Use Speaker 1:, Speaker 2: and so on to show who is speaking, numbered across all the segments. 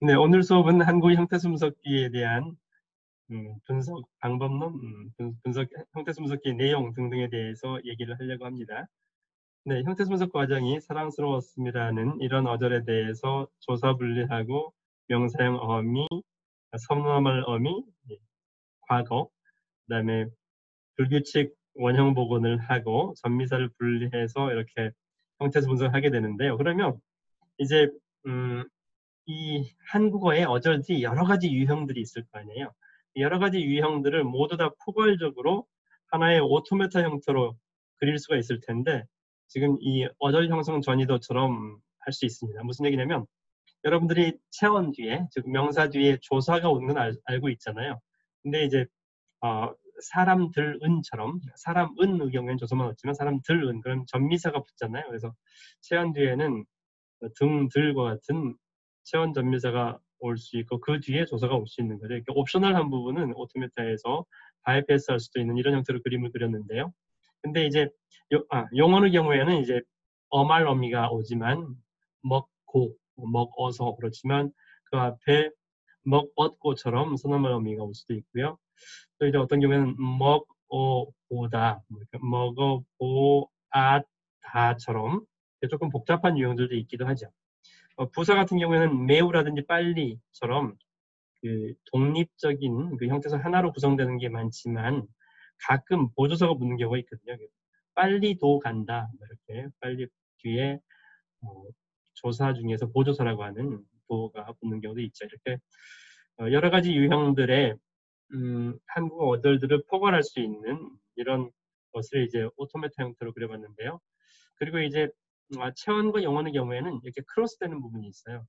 Speaker 1: 네, 오늘 수업은 한국 형태분석기에 대한 분석 방법론, 분석 형태분석기 내용 등등에 대해서 얘기를 하려고 합니다. 네, 형태분석 과정이 사랑스러웠습니다는 이런 어절에 대해서 조사 분리하고 명사형 어미, 선어말 어미, 과거, 그다음에 불규칙 원형 복원을 하고 전미사를 분리해서 이렇게 형태에서 분석하게 되는데요. 그러면 이제 음, 이 한국어에 어쩌지 여러 가지 유형들이 있을 거 아니에요. 여러 가지 유형들을 모두 다 포괄적으로 하나의 오토메타 형태로 그릴 수가 있을 텐데 지금 이 어절 형성 전이도처럼 할 수 있습니다. 무슨 얘기냐면 여러분들이 체언 뒤에, 즉 명사 뒤에 조사가 오는 건 알고 있잖아요. 근데 이제 어, 사람들은처럼 사람은의 경우에는 조사만 없지만 사람들은 그럼 전미사가 붙잖아요. 그래서 체언 뒤에는 등들과 같은 체온 전미사가 올 수 있고 그 뒤에 조사가 올 수 있는 거죠. 이렇게 옵셔널한 부분은 오토메타에서 바이패스할 수도 있는 이런 형태로 그림을 그렸는데요. 근데 이제 용어의 경우에는 이제 어말 어미가 오지만 먹고 먹어서 그렇지만 그 앞에 먹었고처럼 선어말 어미가 올 수도 있고요. 또 이제 어떤 경우에는 먹어보다 먹어보아다처럼 조금 복잡한 유형들도 있기도 하죠. 부사 같은 경우에는 매우라든지 빨리처럼 그 독립적인 그 형태에서 하나로 구성되는 게 많지만 가끔 보조사가 붙는 경우가 있거든요. 빨리도 간다 이렇게 빨리 뒤에 조사 중에서 보조사라고 하는 도가 붙는 경우도 있죠. 이렇게 여러 가지 유형들의 한국어 어절들을 포괄할 수 있는 이런 것을 이제 오토메타 형태로 그려봤는데요. 그리고 이제 체언과 영어의 경우에는 이렇게 크로스되는 부분이 있어요.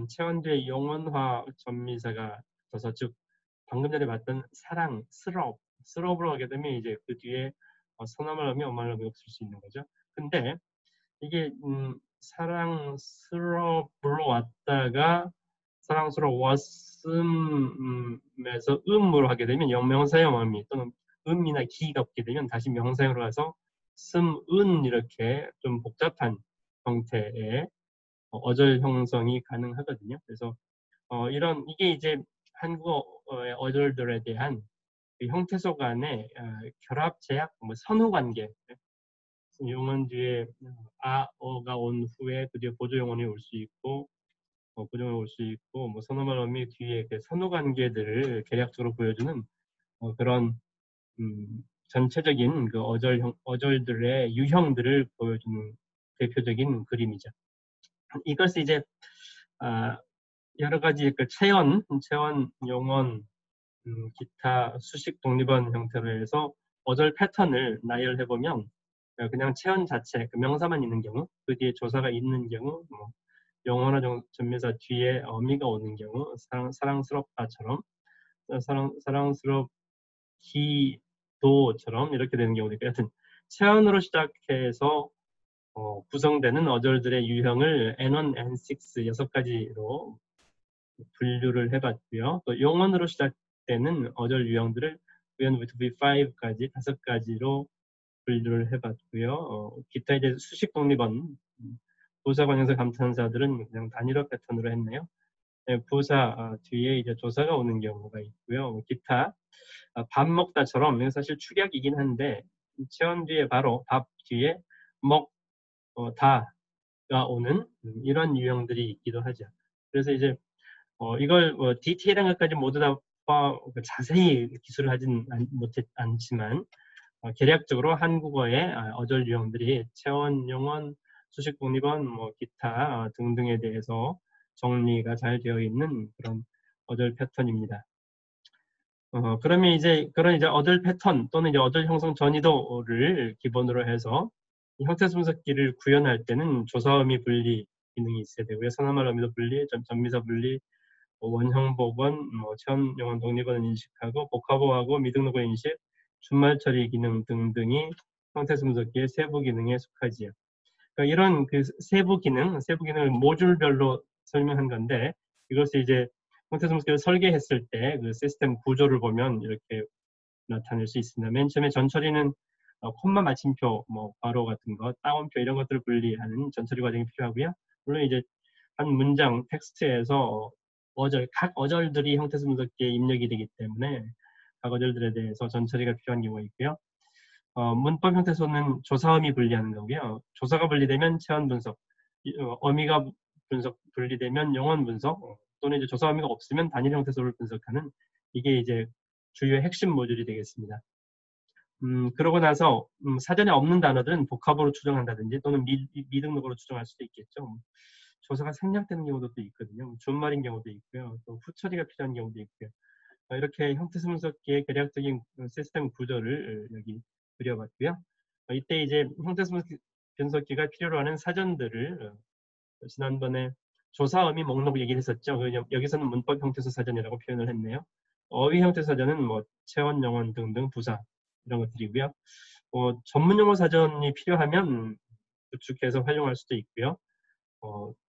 Speaker 1: 체언 뒤에 영원화 전미사가 붙어서 즉 방금 전에 봤던 사랑, 스럽으로 하게 되면 이제 그 뒤에 선어말 어미, 어말 어미가 붙을 수 있는 거죠. 근데 이게 사랑스럽으로 왔다가 사랑스러웠음에서 음으로 하게 되면 명사형 어미 또는 음이나 기가 붙게 되면 다시 명사형으로 가서 은 이렇게 좀 복잡한 형태의 어절 형성이 가능하거든요. 그래서 이런 이게 이제 한국어의 어절들에 대한 그 형태소 간의 결합 제약, 뭐 선후 관계, 용언 뒤에 어가 온 후에 그 뒤에 보조 용언이 올 수 있고 보조용이 올 수 있고 뭐 선어말 어미 뒤에 그 선후 관계들을 계략적으로 보여주는 그런 전체적인 그 어절들의 유형들을 보여주는 대표적인 그림이죠. 이것을 이제 아, 여러 가지 그 체원, 용언, 기타 수식 독립원 형태로 해서 어절 패턴을 나열해 보면 그냥 체언 자체, 그 명사만 있는 경우, 그 뒤에 조사가 있는 경우, 뭐 영어나 전미사 뒤에 어미가 오는 경우, 사랑스럽다처럼, 사랑스럽기도처럼 이렇게 되는 경우도 있고, 하여튼 체언으로 시작해서 구성되는 어절들의 유형을 N1, N6 6가지로 분류를 해봤고요. 또 용언으로 시작되는 어절 유형들을 N with V5까지 5가지로 분류를 해봤고요. 기타 이제 수식 독립원, 부사 관형사 감탄사들은 그냥 단일화 패턴으로 했네요. 네, 부사 뒤에 이제 조사가 오는 경우가 있고요. 기타 밥 먹다처럼 이건 사실 축약이긴 한데 체언 뒤에 바로 밥 뒤에 다가 오는 이런 유형들이 있기도 하죠. 그래서 이제 이걸 디테일한 것까지 모두 다 자세히 기술을 하진 않지만 계략적으로 한국어의 어절 유형들이 체언, 용언, 수식 독립원, 뭐 기타 등등에 대해서 정리가 잘 되어 있는 그런 어절 패턴입니다. 그러면 이제 그런 이제 어절 패턴 또는 이제 어절 형성 전이도를 기본으로 해서 형태 분석기를 구현할 때는 조사어미 분리 기능이 있어야 되고요. 선어말 어미도 분리, 전미사 분리, 원형 복원, 체언, 용언, 독립원을 인식하고 복합어하고 미등록어 인식, 준말 처리 기능 등등이 형태 분석기의 세부 기능에 속하지요. 그러니까 이런 그 세부 기능을 모듈별로 설명한 건데 이것을 이제 형태 분석기를 설계했을 때 그 시스템 구조를 보면 이렇게 나타낼 수 있습니다. 맨 처음에 전처리는 콤마 마침표, 뭐 괄호 같은 거, 따옴표 이런 것들을 분리하는 전처리 과정이 필요하고요. 물론 이제 한 문장 텍스트에서 각 어절들이 형태소 분석기에 입력이 되기 때문에 각 어절들에 대해서 전처리가 필요한 경우가 있고요. 문법 형태소는 조사어미 분리하는 거고요. 조사가 분리되면 체언 분석, 어미가 분리되면 영언 분석, 또는 이제 조사 어미가 없으면 단일 형태소를 분석하는, 이게 이제 주요 핵심 모듈이 되겠습니다. 그러고 나서 사전에 없는 단어들은 복합으로 추정한다든지 또는 미등록으로 추정할 수도 있겠죠. 조사가 생략되는 경우도 또 있거든요. 준말인 경우도 있고요. 또 후처리가 필요한 경우도 있고요. 이렇게 형태소 분석기의 대략적인 시스템 구조를 여기 그려봤고요. 이때 이제 형태소 분석기가 필요로 하는 사전들을 지난번에 조사 어미 목록 얘기를 했었죠. 여기서는 문법 형태소 사전이라고 표현을 했네요. 어휘 형태소 사전은 뭐 체원, 영원 등등 부사 이런 것들이고요. 전문 용어 사전이 필요하면 구축해서 활용할 수도 있고요.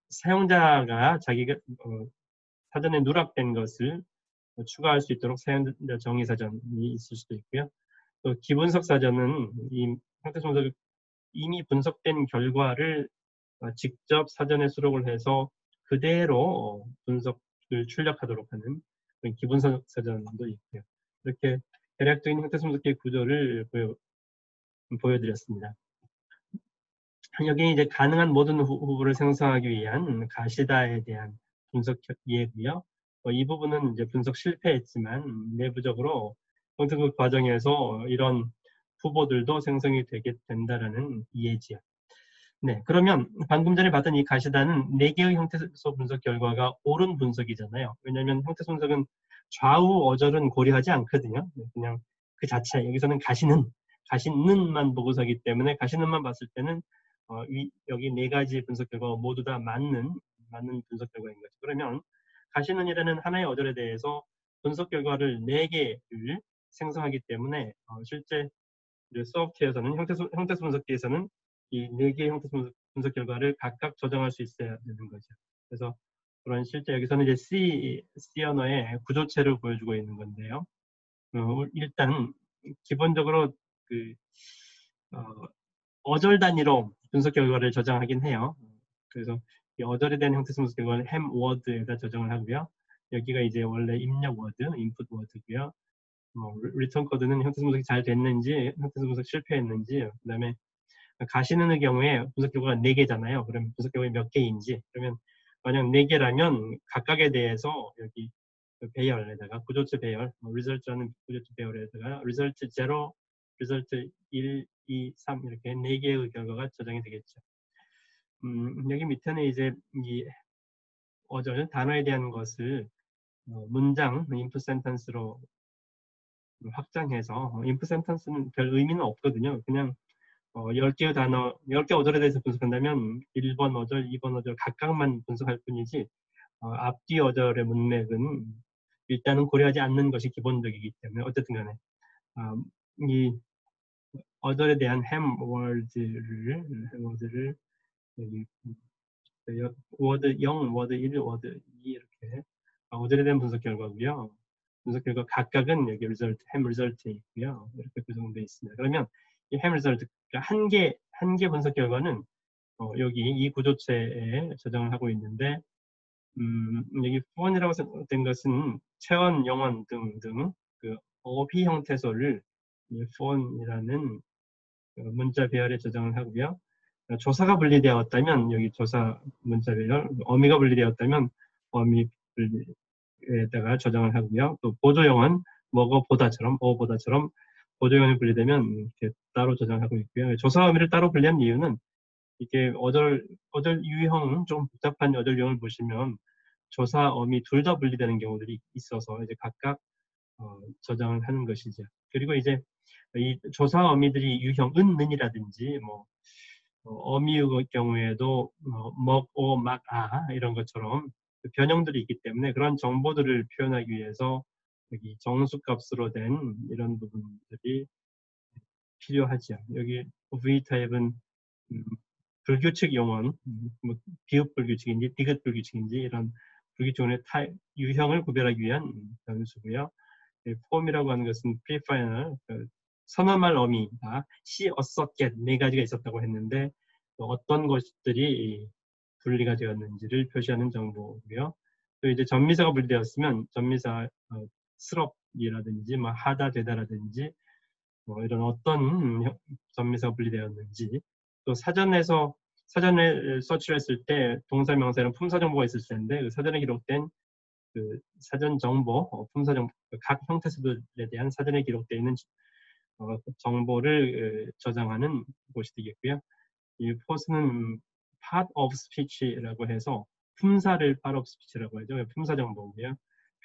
Speaker 1: 사용자가 자기가 사전에 누락된 것을 추가할 수 있도록 사용자 정의 사전이 있을 수도 있고요. 또 기분석 사전은 이 형태소 분석 이미 분석된 결과를 직접 사전에 수록을 해서 그대로 분석을 출력하도록 하는 기본석 사전도 있고요. 이렇게 대략적인 형태소 분석기의 구조를 보여드렸습니다. 여기 이제 가능한 모든 후보를 생성하기 위한 가시다에 대한 분석 예고요. 이 부분은 이제 분석 실패했지만 내부적으로 형태소 과정에서 이런 후보들도 생성이 되게 된다라는 이해지요. 네, 그러면 방금 전에 봤던 이 가시다는 4개의 형태소 분석 결과가 옳은 분석이잖아요. 왜냐하면 형태소 분석은 좌우 어절은 고려하지 않거든요. 그냥 그 자체, 여기서는 가시는만 보고서기 때문에 가시는만 봤을 때는 여기 4가지 분석 결과가 모두 다 맞는 분석 결과인 거죠. 그러면 가시는이라는 하나의 어절에 대해서 분석 결과를 4개를 생성하기 때문에 실제 소프트웨어에서는 형태소 분석기에서는 이 4개의 형태소 분석 결과를 각각 저장할 수 있어야 되는 거죠. 그래서 그런 실제 여기서는 이제 C 언어의 구조체를 보여주고 있는 건데요. 일단 기본적으로 그 어절 단위로 분석 결과를 저장하긴 해요. 그래서 이 어절에 대한 형태소 분석 결과는 햄 워드에다 저장을 하고요. 여기가 이제 원래 입력 워드, 인풋 워드고요. 리턴 코드는 형태소 분석이 잘 됐는지, 형태소 분석 실패했는지, 그다음에 가시는의 경우에 분석 결과가 4개잖아요. 그러면 분석 결과가 몇 개인지, 그러면 만약 4개라면 각각에 대해서 여기 그 배열에다가 구조체 배열, 리설트라는 구조체 배열에다가 리설트 0, 리설트 1, 2, 3 이렇게 4개의 결과가 저장이 되겠죠. 여기 밑에는 이제 이 어절 단어에 대한 것을 문장, 인풋 센텐스로 확장해서 인풋 센텐스는 별 의미는 없거든요. 그냥 10개의 단어, 10개 어절에 대해서 분석한다면 1번 어절, 2번 어절 각각만 분석할 뿐이지 앞뒤 어절의 문맥은 일단은 고려하지 않는 것이 기본적이기 때문에 어쨌든 간에 이 어절에 대한 워드를 여기 워드 0, 워드 1, 워드 2 이렇게 어절에 대한 분석 결과고요. 분석 결과 각각은 여기 햄 리설트에 있고요. 이렇게 구성되어 있습니다. 그러면 이 햄 리설트 한 개 분석 결과는 여기 이 구조체에 저장을 하고 있는데 여기 포원이라고 된 것은 체원, 영원 등등 그 어휘 형태소를 이 포원이라는 문자 배열에 저장을 하고요. 조사가 분리되었다면 여기 조사 문자 배열, 어미가 분리되었다면 어미 분리에다가 저장을 하고요. 또 보조영원, 보다처럼 보조영원이 분리되면 이렇게 따로 저장하고 있고요. 조사 어미를 따로 분리한 이유는 이게 어절 유형 좀 복잡한 어절 유형을 보시면 조사 어미 둘 다 분리되는 경우들이 있어서 이제 각각 저장을 하는 것이죠. 그리고 이제 이 조사 어미들이 유형 은이라든지 어미의 경우에도 막, 이런 것처럼 변형들이 있기 때문에 그런 정보들을 표현하기 위해서 여기 정수값으로 된 이런 부분들이 필요하죠. 여기 V 타입은 불규칙 용언, 비읍 불규칙인지 디귿 불규칙인지 이런 불규칙의 유형을 구별하기 위한 변수고요. 폼이라고 하는 것은 프리파이널, 선언말 어미가 시, 어서, get 4가지가 있었다고 했는데 어떤 것들이 분리가 되었는지를 표시하는 정보고요. 또 이제 전미사가 분리되었으면 전미사 스럽이라든지 뭐 하다 되다라든지 뭐 이런 어떤 전미사가 분리되었는지, 또 사전에 서치를 했을 때 동사 명사 이런 품사 정보가 있을 텐데 그 사전에 기록된 그 사전 정보, 품사 정보, 각 형태수들에 대한 사전에 기록되어 있는 정보를 저장하는 곳이 되겠고요. 이 포스는 part of speech라고 해서 품사를 part of speech라고 하죠. 품사 정보고요.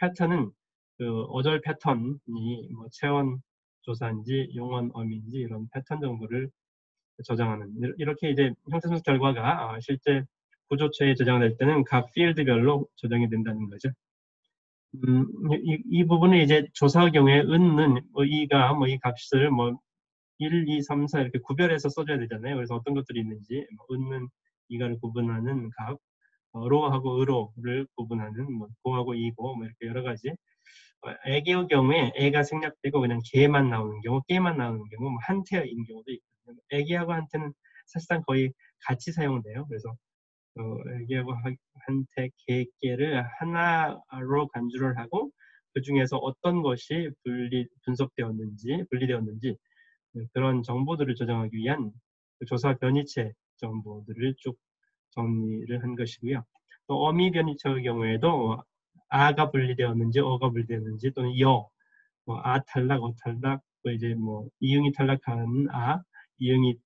Speaker 1: 패턴은 그 어절 패턴이 뭐 체원 조사인지 용언 어미인지 이런 패턴 정보를 저장하는, 이렇게 이제 형태순서 결과가 실제 구조체에 저장될 때는 각 필드별로 저장이 된다는 거죠. 이 부분은 이제 조사의 경우에 은는 뭐 이가 뭐 이 값을 뭐 1, 2, 3, 4 이렇게 구별해서 써줘야 되잖아요. 그래서 어떤 것들이 있는지 뭐 은는 이가를 구분하는 값, 로하고 의로를 구분하는 뭐 고하고 이고 뭐 이렇게 여러 가지. 애기의 경우에 애가 생략되고 그냥 개만 나오는 경우, 깨만 나오는 경우, 뭐 한태인 경우도 있거든요. 애기하고 한태는 사실상 거의 같이 사용돼요. 그래서 애기하고 한태, 개, 깨를 하나로 간주를 하고 그 중에서 어떤 것이 분석되었는지, 분리되었는지 그런 정보들을 저장하기 위한 조사 변이체 정보들을 쭉 정리를 한 것이고요. 또 어미 변이체의 경우에도 아가 분리되었는지 어가 분리되었는지 또는 아 탈락, 어 탈락, 또 이제 뭐 이응이 탈락한 아, 이응이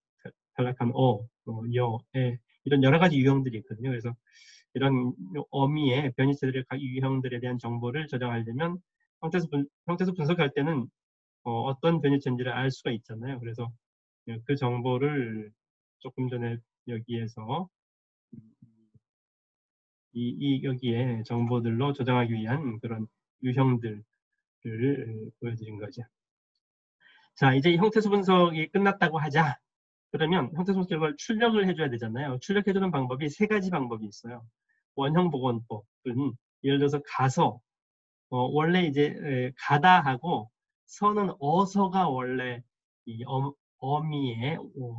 Speaker 1: 탈락한 여, 에 이런 여러 가지 유형들이 있거든요. 그래서 이런 어미의 변이체들의 각 유형들에 대한 정보를 저장하려면 형태수 분석할 때는 어떤 변이체인지를 알 수가 있잖아요. 그래서 그 정보를 조금 전에 여기에서 여기에 정보들로 저장하기 위한 그런 유형들을 보여드린 거죠. 자, 이제 형태수 분석이 끝났다고 하자. 그러면 형태수 분석 결과를 출력을 해줘야 되잖아요. 출력해주는 방법이 세 가지 방법이 있어요. 원형복원법은 예를 들어서 가서 원래 이제 가다 하고 서는 어서가 원래 이 어미의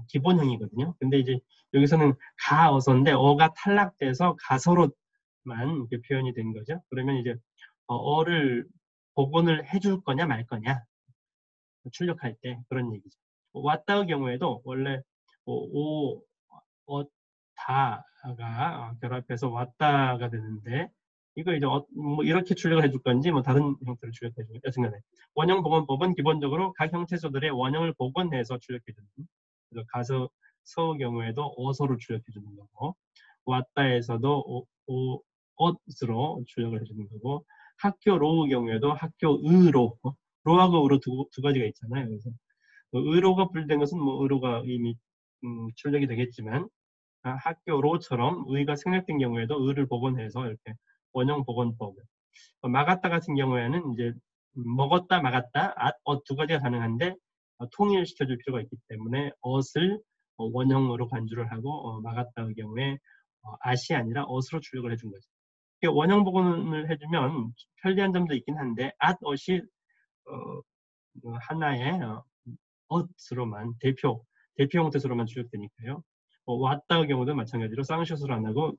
Speaker 1: 기본형이거든요. 근데 이제 여기서는 가어서인데 어가 탈락돼서 가서로만 이렇게 표현이 된 거죠. 그러면 이제 어를 복원을 해줄 거냐 말 거냐 출력할 때 그런 얘기죠. 왔다의 경우에도 원래 다가 결합해서 왔다가 되는데 이거 이제 뭐 이렇게 출력을 해줄 건지 뭐 다른 형태로 출력해 주는 여튼간에 원형 복원법은 기본적으로 각 형태소들의 원형을 복원해서 출력해 주는, 그래서 가서 서의 경우에도 어서로 출력해 주는 거고 왔다에서도 어으로 출력을 해주는 거고 학교 로의 경우에도 학교 의로 로하고 의로 두 가지가 있잖아요. 그래서 의로가 분리된 것은 뭐 의로가 이미 출력이 되겠지만 학교로처럼 의가 생략된 경우에도 의를 복원해서 이렇게 원형 복원법. 막았다 같은 경우에는 이제 먹었다, 막았다, 두 가지가 가능한데 통일시켜줄 필요가 있기 때문에 엇을 원형으로 간주를 하고 막았다의 경우에 앗이 아니라 엇으로 출력을 해준 거죠. 원형 복원을 해주면 편리한 점도 있긴 한데 엇이 하나의 엇으로만 대표 형태수로만 출력되니까요. 왔다의 경우도 마찬가지로 쌍시옷으로 안 하고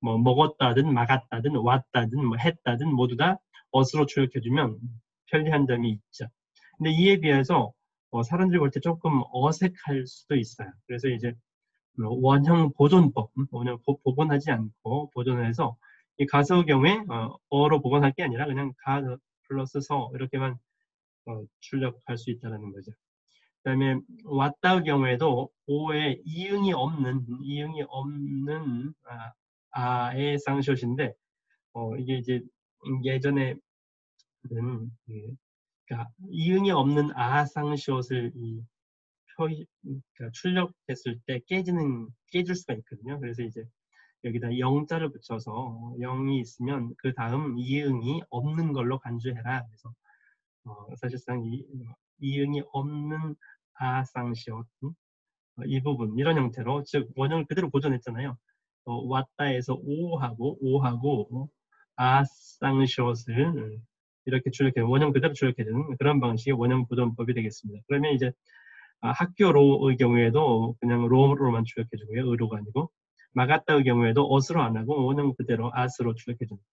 Speaker 1: 뭐 먹었다든 막았다든 왔다든 뭐 했다든 모두 다 엇으로 출력해주면 편리한 점이 있죠. 근데 이에 비해서 사람들이 볼 때 조금 어색할 수도 있어요. 그래서 이제 원형 보존법, 원형 복원하지 않고 보존해서 이 가서의 경우에 어로 복원할 게 아니라 그냥 가 플러스 서 이렇게만 출력할 수 있다는 거죠. 그 다음에 왔다의 경우에도 오에 이응이 없는 아의 쌍시옷인데 이게 이제 예전에는 그러니까 이응이 없는 아 쌍시옷을 그러니까 출력했을 때 깨질 수가 있거든요. 그래서 이제 여기다 영자를 붙여서 0이 있으면 그 다음 이응이 없는 걸로 간주해라. 그래서 사실상 이응이 없는 아쌍시옷 이 부분 이런 형태로 즉 원형을 그대로 보존했잖아요. 왔다에서 오하고 아쌍시옷을 이렇게 출력해 원형 그대로 출력해주는 그런 방식의 원형 보존법이 되겠습니다. 그러면 이제 학교로의 경우에도 그냥 로로만 출력해주고요. 의로가 아니고 막았다의 경우에도 ot으로 안 하고 원형 그대로 as로 출력해줍니다.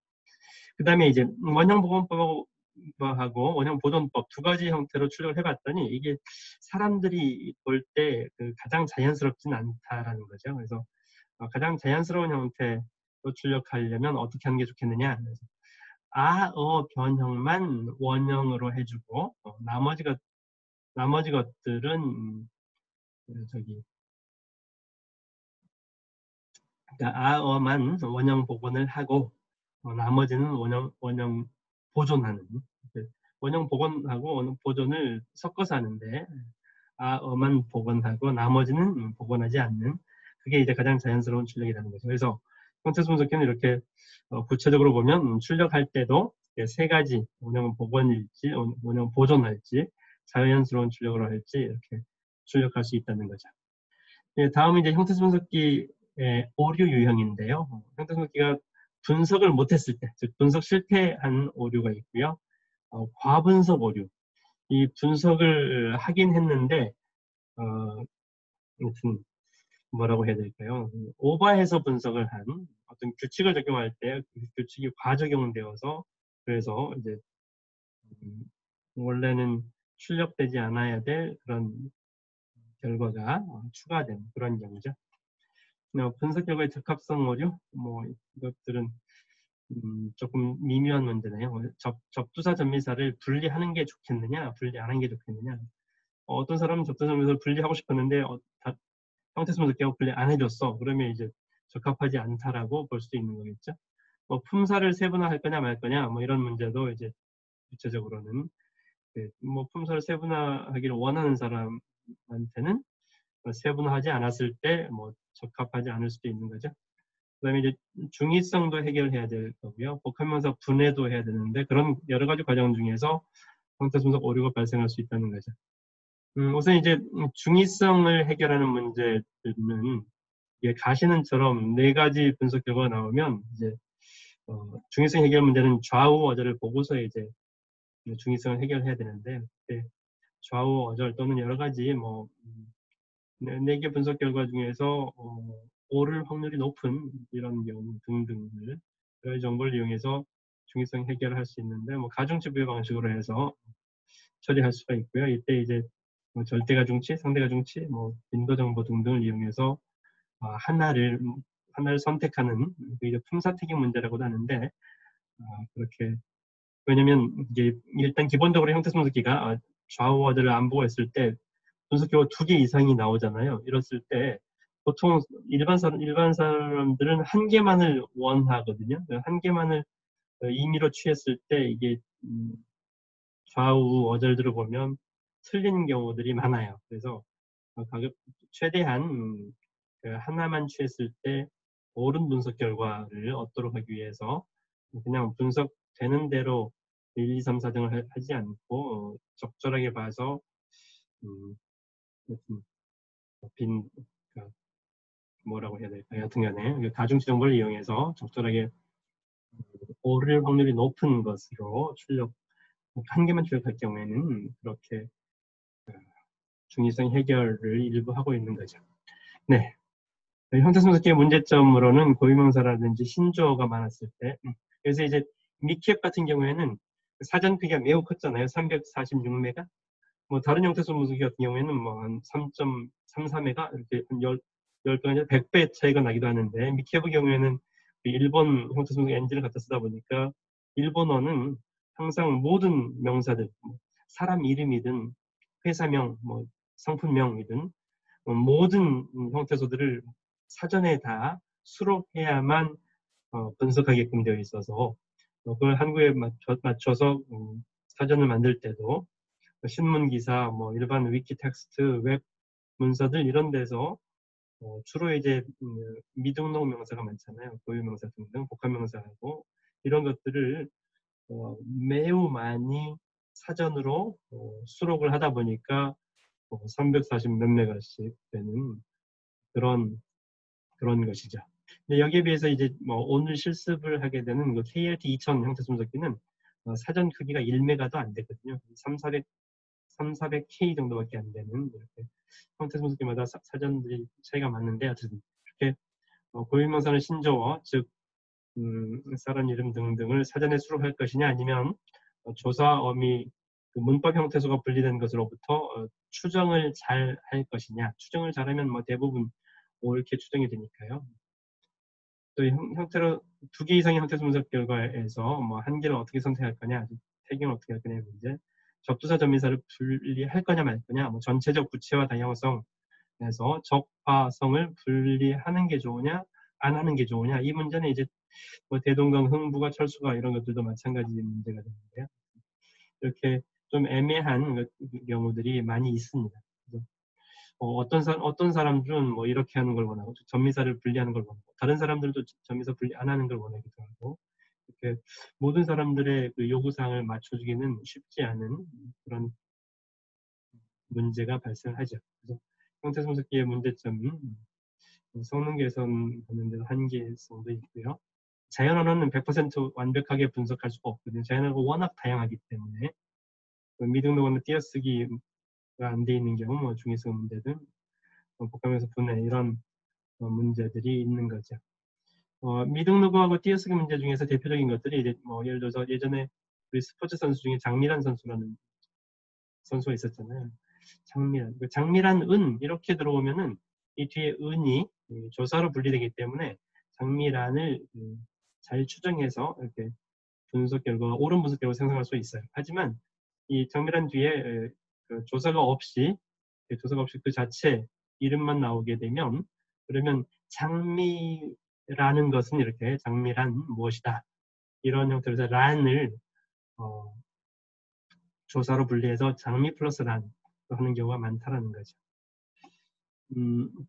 Speaker 1: 그 다음에 이제 원형 보건법하고 원형 보존법 두 가지 형태로 출력을 해봤더니 이게 사람들이 볼 때 가장 자연스럽진 않다라는 거죠. 그래서 가장 자연스러운 형태로 출력하려면 어떻게 하는 게 좋겠느냐. 그래서 변형만 원형으로 해주고 나머지 것들은 저기 그러니까 만 원형 복원을 하고 나머지는 원형 보존하는 원형 복원하고 원형 보존을 섞어서 하는데 만 복원하고 나머지는 복원하지 않는 그게 이제 가장 자연스러운 출력이라는 거죠. 그래서 형태수 분석기는 이렇게 구체적으로 보면 출력할 때도 세 가지 원형 복원일지 원형 보존할지 자연스러운 출력으로 할지 이렇게 출력할 수 있다는 거죠. 다음은 이제 형태수 분석기의 오류 유형인데요. 형태수 분석기가 분석을 못했을 때, 즉 분석 실패한 오류가 있고요. 과분석 오류. 이 분석을 하긴 했는데 아무튼 뭐라고 해야 될까요? 오버해서 분석을 한 어떤 규칙을 적용할 때 그 규칙이 과적용되어서 그래서 이제 원래는 출력되지 않아야 될 그런 결과가 추가된 그런 경우죠. 분석 결과의 적합성 오류, 이것들은 조금 미묘한 문제네요. 접두사 접미사를 분리하는 게 좋겠느냐, 분리 안 하는 게 좋겠느냐. 어떤 사람은 접두사 접미사를 분리하고 싶었는데 형태수 분석기하고 분리 안 해줬어. 그러면 이제 적합하지 않다라고 볼 수도 있는 거겠죠. 품사를 세분화할 거냐 말 거냐, 이런 문제도 이제 구체적으로는 품사를 세분화하기를 원하는 사람한테는 세분화하지 않았을 때 적합하지 않을 수도 있는 거죠. 그 다음에 이제 중의성도 해결해야 될 거고요. 복합명사 분해도 해야 되는데 그런 여러 가지 과정 중에서 형태수 분석 오류가 발생할 수 있다는 거죠. 우선 이제 중의성을 해결하는 문제들은 가시는처럼 네 가지 분석 결과가 나오면 이제 중의성 해결 문제는 좌우 어절을 보고서 이제 중의성을 해결해야 되는데 좌우 어절 또는 여러 가지 네 개 분석 결과 중에서 오를 확률이 높은 이런 경우 등등을 여러 정보를 이용해서 중의성 해결을 할 수 있는데 가중치 부여 방식으로 해서 처리할 수가 있고요. 이때 이제 절대가중치, 상대가중치, 빈도 정보 등등을 이용해서 하나를 선택하는 이제 품사택임 문제라고도 하는데 그렇게 왜냐면 이게 일단 기본적으로 형태수 분석기가 좌우 어절을 안 보고 했을 때 분석기가 2개 이상이 나오잖아요. 이랬을 때 보통 일반 사람들은 한 개만을 원하거든요. 한 개만을 임의로 취했을 때 이게 좌우 어절들을 보면 틀린 경우들이 많아요. 그래서 최대한 하나만 취했을 때 옳은 분석 결과를 얻도록 하기 위해서 그냥 분석되는 대로 1, 2, 3, 4등을 하지 않고 적절하게 봐서 뭐라고 해야 될까요? 하여튼간에 가중치 정보를 이용해서 적절하게 오를 확률이 높은 것으로 한 개만 출력할 경우에는 그렇게 중의성 해결을 일부 하고 있는 거죠. 네. 형태수 분석기의 문제점으로는 고유명사라든지 신조어가 많았을 때 그래서 이제 미키앱 같은 경우에는 사전 크기가 매우 컸잖아요. 346메가. 다른 형태수 분석기 같은 경우에는 한 3.34메가 이렇게 한 10배 아니라 100배 차이가 나기도 하는데 미키앱의 경우에는 일본 형태수 분석 엔진을 갖다 쓰다 보니까 일본어는 항상 모든 명사들 사람 이름이든 회사명, 상품명이든 모든 형태소들을 사전에 다 수록해야만 분석하게끔 되어 있어서 그걸 한국에 맞춰서 사전을 만들 때도 신문 기사, 일반 위키 텍스트, 웹 문서들 이런 데서 주로 이제 미등록 명사가 많잖아요. 고유 명사 등등, 복합 명사하고 이런 것들을 매우 많이 사전으로 수록을 하다 보니까 340 몇 메가씩 되는 그런 것이죠. 근데 여기에 비해서 이제 오늘 실습을 하게 되는 KLT 2000 형태 분석기는 사전 크기가 1메가도 안 되거든요. 3400K 정도밖에 안 되는 이렇게 형태 분석기마다 사전들이 차이가 많은데 어쨌든 이렇게 고유명사는 신조어, 즉 사람 이름 등등을 사전에 수록할 것이냐, 아니면 조사, 어미, 그 문법 형태소가 분리된 것으로부터 추정을 잘 할 것이냐. 추정을 잘하면 뭐 대부분 옳게 추정이 되니까요. 또 형태로 2개 이상의 형태소 분석 결과에서 뭐 한 개를 어떻게 선택할 거냐, 태경을 어떻게 할 거냐의 문제, 접두사 전미사를 분리할 거냐 말 거냐, 뭐 전체적 부채와 다양성에서 적화성을 분리하는 게 좋으냐, 안 하는 게 좋으냐. 이 문제는 이제 뭐 대동강, 흥부가, 철수가 이런 것들도 마찬가지 문제가 되는데요. 이렇게 좀 애매한 경우들이 많이 있습니다. 그래서 어떤 사람들은 뭐 이렇게 하는 걸 원하고 전미사를 분리하는 걸 원하고, 다른 사람들도 전미사 분리 안 하는 걸 원하기도 하고, 이렇게 모든 사람들의 그 요구사항을 맞춰주기는 쉽지 않은 그런 문제가 발생하죠. 그래서 형태분석기의 문제점은 성능 개선하는 데는 한계성도 있고요. 자연 언어는 100% 완벽하게 분석할 수가 없거든요. 자연 언어가 워낙 다양하기 때문에 미등록 언어 띄어쓰기가 안 돼 있는 경우, 뭐 중의성 문제든 복합명사 분해 이런 문제들이 있는 거죠. 미등록어하고 띄어쓰기 문제 중에서 대표적인 것들이 이제 뭐 예를 들어서 예전에 우리 스포츠 선수 중에 장미란 선수라는 선수가 있었잖아요. 장미란. 그 장미란 은 이렇게 들어오면은 이 뒤에 은이 조사로 분리되기 때문에 장미란을 잘 추정해서 이렇게 분석 결과, 옳은 분석 결과 생성할 수 있어요. 하지만 이 장미란 뒤에 그 조사가 없이 그 자체 이름만 나오게 되면, 그러면 장미라는 것은 이렇게 장미란 무엇이다, 이런 형태로 란을 조사로 분리해서 장미 플러스 란 하는 경우가 많다라는 거죠.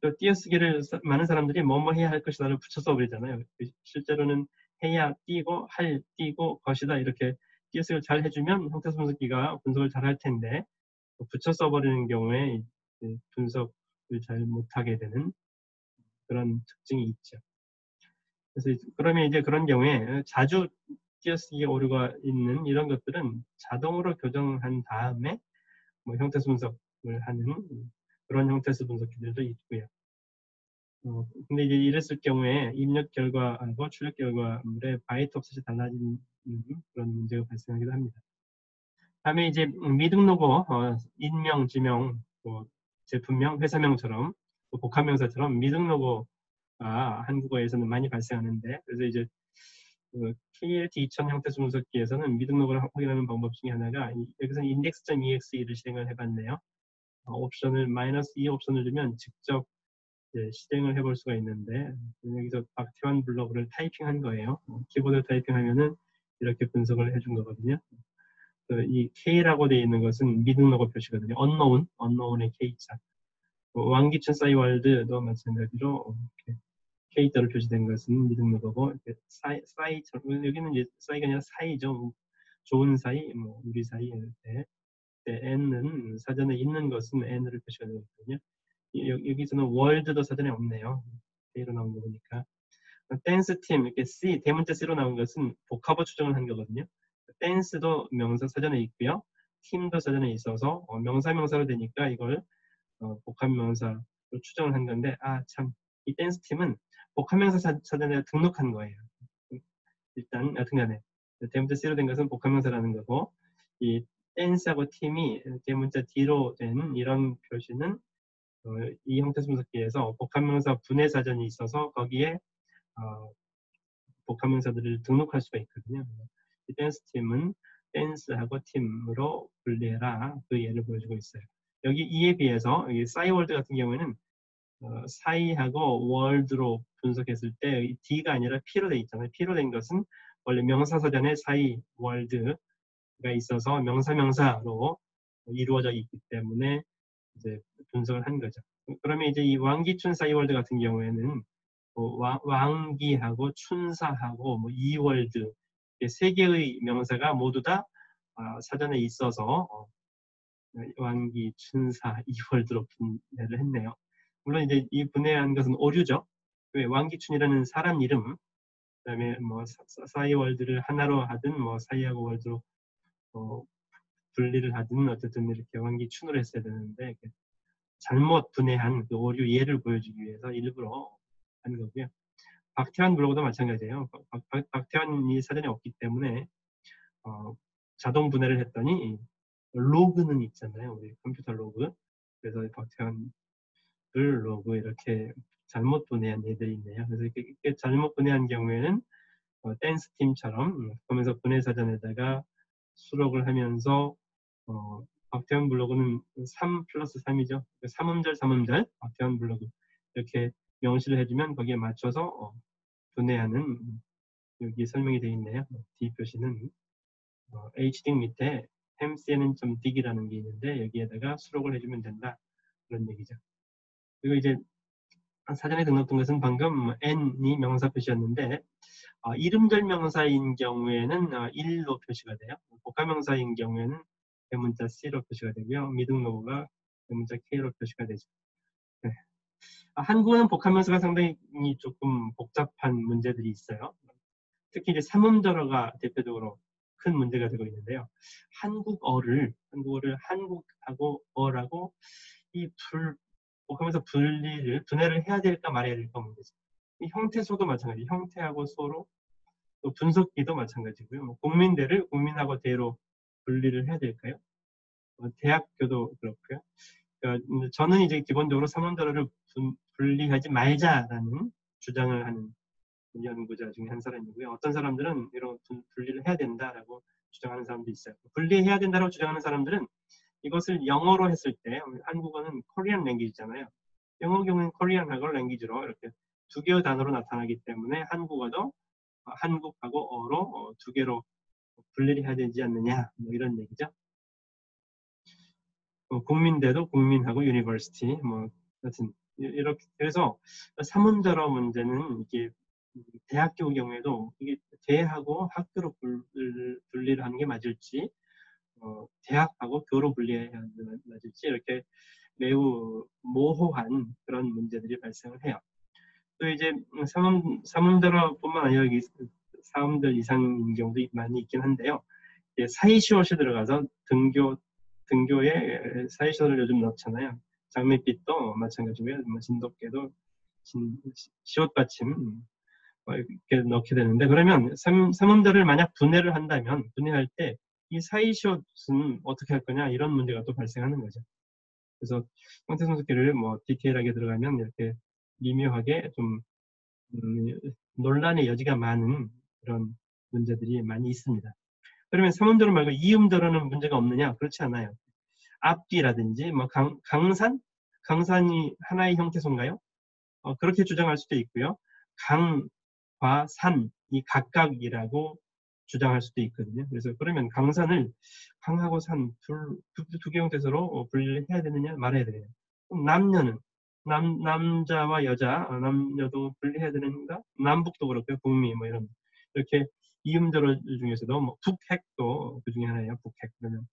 Speaker 1: 또 띄어쓰기를 많은 사람들이 뭐뭐 해야 할 것이다를 붙여 써버리잖아요. 실제로는 해야 띄고 할 띄고 것이다 이렇게 띄어쓰기를 잘 해주면 형태소 분석기가 분석을 잘 할 텐데, 붙여 써버리는 경우에 분석을 잘 못하게 되는 그런 특징이 있죠. 그래서 그러면 이제 그런 경우에 자주 띄어쓰기 오류가 있는 이런 것들은 자동으로 교정한 다음에 뭐 형태소 분석을 하는 그런 형태소 분석기들도 있고요. 근데 이제 이랬을 경우에 입력 결과하고 출력 결과물의 바이트 옵셋이 달라지는 그런 문제가 발생하기도 합니다. 다음에 이제 미등록어, 인명, 지명, 제품명, 회사명처럼 복합명사처럼 미등록어가 한국어에서는 많이 발생하는데, 그래서 이제 KLT 2000 형태소 분석기에서는 미등록어를 확인하는 방법 중에 하나가 여기서는 index.exe를 실행을 해봤네요. 옵션을 -2 옵션을 주면 직접 실행을 해볼 수가 있는데, 여기서 박태환 블로그를 타이핑한 거예요. 키보드 타이핑하면은 이렇게 분석을 해준 거거든요. 이 K라고 되어 있는 것은 미등록어 표시거든요. unknown의 K자. 왕기춘 싸이월드도 마찬가지로 K자로 표시된 것은 미등록어고, 싸이처럼, 여기는 이제 싸이가 아니라 사이죠. 좋은 사이, 뭐 우리 사이 이렇게. N은 사전에 있는 것은 N을 표시가 되거든요. 여기서는 월드도 사전에 없네요. K로 나온 거 보니까. 댄스 팀, 이렇게 C, 대문자 C로 나온 것은 복합어 추정을 한 거거든요. 댄스도 명사 사전에 있고요. 팀도 사전에 있어서 명사로 되니까 이걸 복합명사로 추정을 한 건데, 참, 이 댄스 팀은 복합명사 사전에 등록한 거예요. 일단 등간에 대문자 C로 된 것은 복합명사라는 거고, 이 댄스하고 팀이 대문자 D로 된 이런 표시는 이 형태소 분석기에서 복합명사 분해 사전이 있어서 거기에 복합명사들을 등록할 수가 있거든요. 이 댄스 팀은 댄스하고 팀으로 분리해라, 그 예를 보여주고 있어요. 여기 이에 비해서 싸이월드 같은 경우에는 사이하고 월드로 분석했을 때 D가 아니라 P로 돼 있잖아요. P로 된 것은 원래 명사 사전에 사이 월드가 있어서 명사로 이루어져 있기 때문에 이제 분석을 한 거죠. 그러면 이제 이 왕기춘 싸이월드 같은 경우에는 왕기하고 춘사하고 뭐 이월드, 세 개의 명사가 모두 다 사전에 있어서 왕기, 춘사, 이월드로 분해를 했네요. 물론 이제 이 분해한 것은 오류죠. 왕기춘이라는 사람 이름, 그다음에 뭐 사이월드를 하나로 하든 뭐 사이하고 월드로 분리를 하든 어쨌든 이렇게 왕기춘으로 했어야 되는데 잘못 분해한 그 오류 예를 보여주기 위해서 일부러 한 거고요. 박태환 블로그도 마찬가지예요. 박태환이 사전에 없기 때문에 자동 분해를 했더니 로그는 있잖아요. 우리 컴퓨터 로그. 그래서 박태환 로그 이렇게 잘못 분해한 애들이 있네요. 그래서 이렇게 잘못 분해한 경우에는 댄스 팀처럼 그러면서 분해 사전에다가 수록을 하면서 박태환 블로그는 3 플러스 3이죠. 3음절 3음절 박태환 블로그 이렇게 명시를 해주면 거기에 맞춰서 분해하는 여기 설명이 되어 있네요. D 표시는 HDIC 밑에 mcn.dig이라는 게 있는데 여기에다가 수록을 해주면 된다 그런 얘기죠. 그리고 이제 사전에 등록된 것은 방금 n이 명사 표시였는데 이름절 명사인 경우에는 1로 표시가 돼요. 복합명사인 경우에는 대문자 C로 표시가 되고요. 미등록어가 대문자 K로 표시가 되죠. 네. 한국어는 복합명사가 상당히 조금 복잡한 문제들이 있어요. 특히 이제 삼음절어가 대표적으로 큰 문제가 되고 있는데요. 한국어를 한국하고 어라고 복합명사 분해를 해야 될까 말아야 될까 문제죠. 이 형태소도 마찬가지, 형태하고 소로 또 분석기도 마찬가지고요. 국민대를 국민하고 대로 분리를 해야 될까요? 대학교도 그렇고요. 그러니까 저는 이제 기본적으로 삼음절어를 분리하지 말자라는 주장을 하는 연구자 중에 한 사람이고요. 어떤 사람들은 이런 분리를 해야 된다라고 주장하는 사람도 있어요. 분리해야 된다고 주장하는 사람들은 이것을 영어로 했을 때 한국어는 코리안 랭귀지잖아요. 영어 경우는 코리안하고 랭귀지로 이렇게 두 개의 단어로 나타나기 때문에 한국어도 한국하고 어로 두 개로 분리를 해야 되지 않느냐 뭐 이런 얘기죠. 국민대도 국민하고 유니버시티 뭐 하여튼 이렇게 그래서 삼음절어 문제는 이게 대학교 경우에도 이게 대하고 학교로 분리를 하는 게 맞을지 대학하고 교로 분리해야 맞을지 이렇게 매우 모호한 그런 문제들이 발생을 해요. 또 이제 삼음절어뿐만 아니라 여기 4음절 이상인 경우도 많이 있긴 한데요. 사이시옷이 들어가서 등교에 사이시옷을 요즘 넣잖아요. 장밋빛도 마찬가지고요. 진돗개도 시옷 받침 이렇게 넣게 되는데 그러면 삼음절을 만약 분해를 한다면 분해할 때 이 사이시옷은 어떻게 할 거냐 이런 문제가 또 발생하는 거죠. 그래서 형태성숙기를 뭐 디테일하게 들어가면 이렇게 미묘하게 좀 논란의 여지가 많은 그런 문제들이 많이 있습니다. 그러면 삼음절어 말고 이음절어는 문제가 없느냐? 그렇지 않아요. 앞뒤라든지 뭐 강산이 하나의 형태소인가요? 그렇게 주장할 수도 있고요. 강과 산이 각각이라고 주장할 수도 있거든요. 그래서 그러면 강산을 강하고 산 두 개 형태소로 분리를 해야 되느냐 말아야 되느냐. 그럼 남녀는 남자와 여자 남녀도 분리해야 되는가? 남북도 그렇고요. 북미 뭐 이런 이렇게 이음절어 중에서도 뭐 북핵도 그 중에 하나예요. 북핵 그러면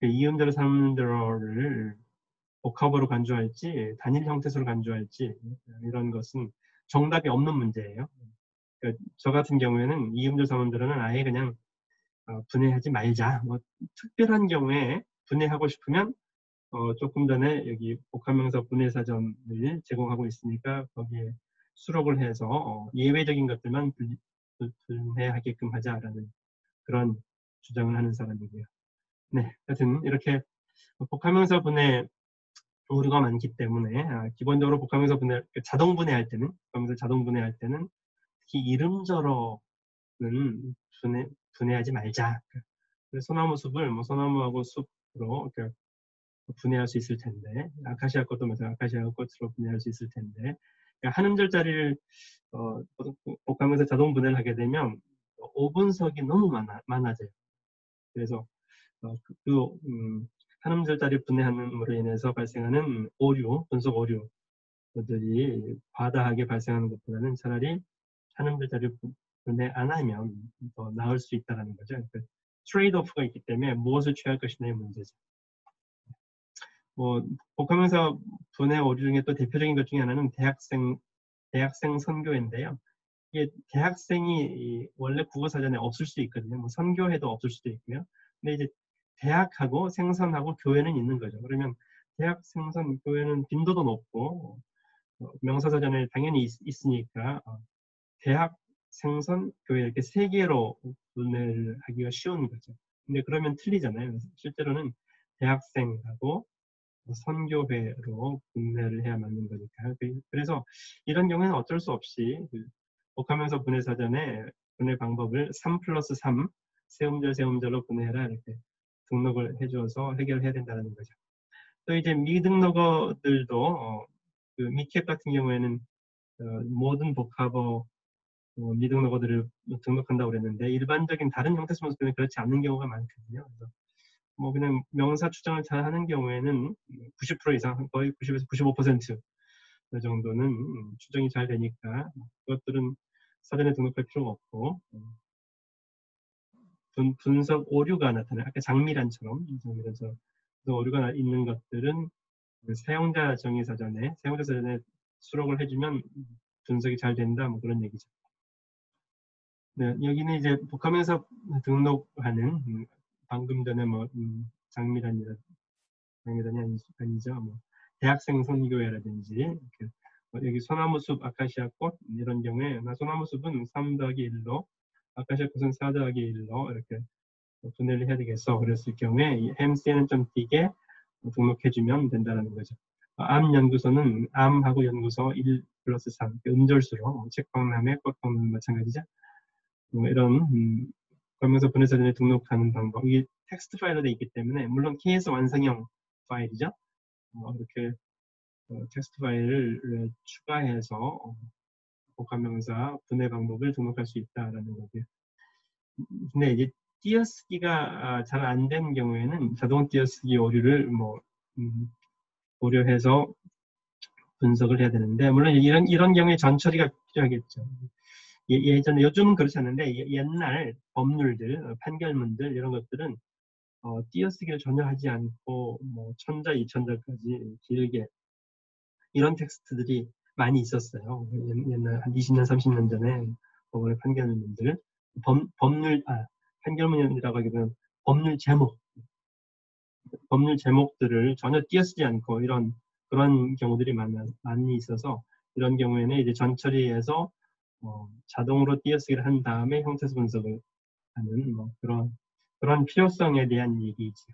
Speaker 1: 이음절어 삼음절어를 복합으로 간주할지 단일 형태소로 간주할지 이런 것은 정답이 없는 문제예요. 그러니까 저 같은 경우에는 이음절 삼음절어는 아예 그냥 분해하지 말자. 뭐 특별한 경우에 분해하고 싶으면 조금 전에 여기 복합명사 분해사전을 제공하고 있으니까 거기에 수록을 해서 예외적인 것들만 분해하게끔 하자라는 그런 주장을 하는 사람이고요. 네, 하여튼 이렇게 복합명사 분해 오류가 많기 때문에 기본적으로 복합명사 분해 자동 분해할 때는 복합명사 자동 분해할 때는 특히 이름절어는 분해하지 말자. 소나무 숲을 뭐 소나무하고 숲으로 이렇게 분해할 수 있을 텐데 아카시아 꽃도 마찬가지로 아카시아 꽃으로 분해할 수 있을 텐데 그러니까 한 음절짜리를 복합명사 자동 분해를 하게 되면 5분석이 너무 많아져요. 그래서 한 음절짜리 분해함으로 인해서 발생하는 오류, 분석 오류들이 과다하게 발생하는 것보다는 차라리 한 음절짜리 분해 안 하면 더 나을 수 있다는 거죠. 그러니까 트레이드 오프가 있기 때문에 무엇을 취할 것이냐의 문제죠. 뭐 복합명사 분해 오류 중에 또 대표적인 것 중에 하나는 대학생 선교인데요. 이게 대학생이 원래 국어사전에 없을 수도 있거든요. 뭐 선교회도 없을 수도 있고요. 근데 이제 대학하고 생선하고 교회는 있는 거죠. 그러면 대학 생선 교회는 빈도도 높고 명사사전에 당연히 있으니까 대학, 생선, 교회 이렇게 세 개로 분해를 하기가 쉬운 거죠. 근데 그러면 틀리잖아요. 실제로는 대학생하고 선교회로 분해를 해야 맞는 거니까. 그래서 이런 경우에는 어쩔 수 없이 복합명사 분해사전에 분해 방법을 3+3 세음절 세음절로 분해해라 이렇게 등록을 해줘서 해결해야 된다는 거죠. 또 이제 미등록어들도 그 미캡 같은 경우에는 모든 복합어 미등록어들을 등록한다고 그랬는데 일반적인 다른 형태 수문서는 그렇지 않는 경우가 많거든요. 그래서 뭐 그냥 명사 추정을 잘 하는 경우에는 90% 이상 거의 90에서 95% 정도는 추정이 잘 되니까 그것들은 사전에 등록할 필요가 없고 분석 오류가 나타나요. 아까 장미란처럼 오류가 있는 것들은 사용자 정의사전에 수록을 해주면 분석이 잘 된다 뭐 그런 얘기죠. 네, 여기는 이제 복합명사 등록하는 방금 전에 뭐 장미란이 아니죠. 뭐 대학생 선교회라든지 이렇게 여기 소나무숲 아카시아꽃 이런 경우에 소나무숲은 3+1로 아카시아 꽃은 4+1로 이렇게 분해를 해야 되겠어. 그랬을 경우에 이 햄스에는 좀 띄게 등록해주면 된다는 거죠. 암 연구소는 암하고 연구소 1+3 음절수로 책박람회 꽃박람 마찬가지죠. 이런 검명서 분해사전에 등록하는 방법. 이게 텍스트 파일로 되어 있기 때문에 물론 KS 완성형 파일이죠. 이렇게 텍스트 파일을 추가해서 복합명사 분해 방법을 등록할 수 있다라는 거고요. 근데 이제 띄어쓰기가 잘 안 되는 경우에는 자동 띄어쓰기 오류를 고려해서 분석을 해야 되는데 물론 이런 경우에 전처리가 필요하겠죠. 예전에 요즘은 그렇지 않는데 옛날 법률들, 판결문들 이런 것들은 띄어쓰기를 전혀 하지 않고 뭐 1000자, 2000자까지 길게 이런 텍스트들이 많이 있었어요. 옛날 한 20년, 30년 전에 법원의 판결문들 판결문이라고 하기보다는 법률 제목들을 전혀 띄어쓰지 않고 그런 경우들이 많이 있어서 이런 경우에는 이제 전처리해서 자동으로 띄어쓰기를 한 다음에 형태수 분석을 하는 그런 필요성에 대한 얘기이죠.